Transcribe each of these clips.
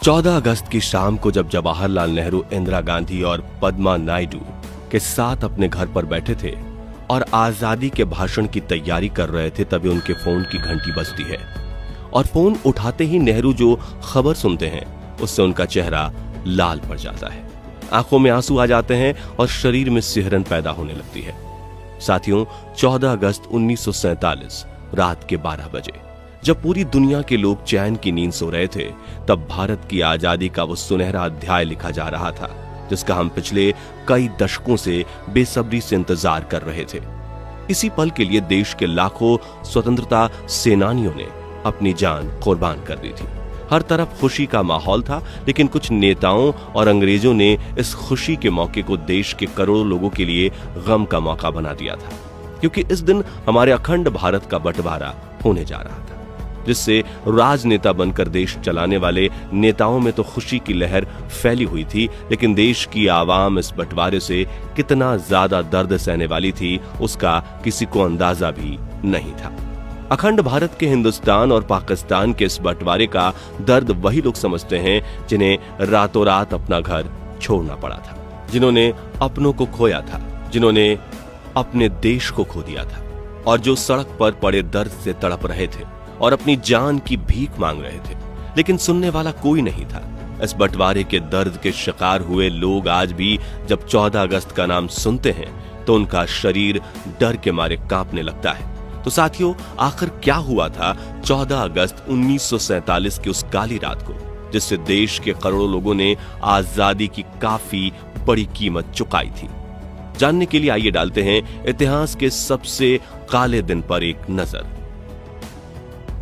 14 अगस्त की शाम को जब जवाहरलाल नेहरू, इंदिरा गांधी और पद्मा नायडू के साथ अपने घर पर बैठे थे और आजादी के भाषण की तैयारी कर रहे थे, तभी उनके फोन की घंटी बजती है और फोन उठाते ही नेहरू जो खबर सुनते हैं उससे उनका चेहरा लाल पड़ जाता है, आंखों में आंसू आ जाते हैं और शरीर में सिहरन पैदा होने लगती है। साथियों, 14 अगस्त 1947 रात के 12 बजे जब पूरी दुनिया के लोग चैन की नींद सो रहे थे, तब भारत की आजादी का वो सुनहरा अध्याय लिखा जा रहा था जिसका हम पिछले कई दशकों से बेसब्री से इंतजार कर रहे थे। इसी पल के लिए देश के लाखों स्वतंत्रता सेनानियों ने अपनी जान कुर्बान कर दी थी। हर तरफ खुशी का माहौल था, लेकिन कुछ नेताओं और अंग्रेजों ने इस खुशी के मौके को देश के करोड़ों लोगों के लिए गम का मौका बना दिया था, क्योंकि इस दिन हमारे अखंड भारत का बंटवारा होने जा रहा था, जिससे राजनेता बनकर देश चलाने वाले नेताओं में तो खुशी की लहर फैली हुई थी, लेकिन देश की आवाम इस बंटवारे से कितना ज्यादा दर्द सहने वाली थी उसका किसी को अंदाजा भी नहीं था। अखंड भारत के हिंदुस्तान और पाकिस्तान के इस बंटवारे का दर्द वही लोग समझते हैं जिन्हें रातों रात अपना घर छोड़ना पड़ा था, जिन्होंने अपनों को खोया था, जिन्होंने अपने देश को खो दिया था और जो सड़क पर पड़े दर्द से तड़प रहे थे और अपनी जान की भीख मांग रहे थे, लेकिन सुनने वाला कोई नहीं था। इस बंटवारे के दर्द के शिकार हुए लोग आज भी जब 14 अगस्त का नाम सुनते हैं तो उनका शरीर डर के मारे कांपने लगता है। तो साथियों, आखिर क्या हुआ था 14 अगस्त 1947 की उस काली रात को, जिससे देश के करोड़ों लोगों ने आजादी की काफी बड़ी कीमत चुकाई थी? जानने के लिए आइए डालते हैं इतिहास के सबसे काले दिन पर एक नजर।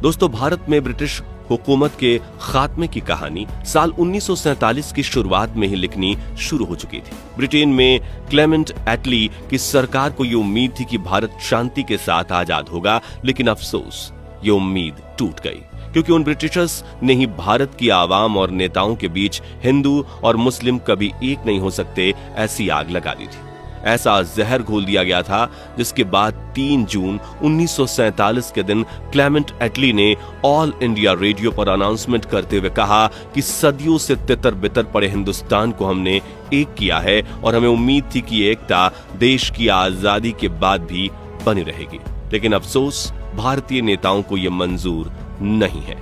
दोस्तों, भारत में ब्रिटिश हुकूमत के खात्मे की कहानी साल 1947 की शुरुआत में ही लिखनी शुरू हो चुकी थी। ब्रिटेन में क्लेमेंट एटली की सरकार को ये उम्मीद थी कि भारत शांति के साथ आजाद होगा, लेकिन अफसोस ये उम्मीद टूट गई, क्योंकि उन ब्रिटिशर्स ने ही भारत की आवाम और नेताओं के बीच हिंदू और मुस्लिम कभी एक नहीं हो सकते ऐसी आग लगा दी थी। ऐसा जहर घोल दिया गया था, जिसके बाद 3 जून 1947 के दिन क्लेमेंट एटली ने ऑल इंडिया रेडियो पर अनाउंसमेंट करते हुए कहा कि सदियों से तितर बितर पड़े हिंदुस्तान को हमने एक किया है और हमें उम्मीद थी कि एकता देश की आजादी के बाद भी बनी रहेगी, लेकिन अफसोस भारतीय नेताओं को यह मंजूर नहीं है।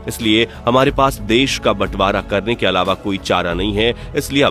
इसलिए हमारे पास देश का बंटवारा करने के अलावा कोई चारा नहीं है। इसलिए अब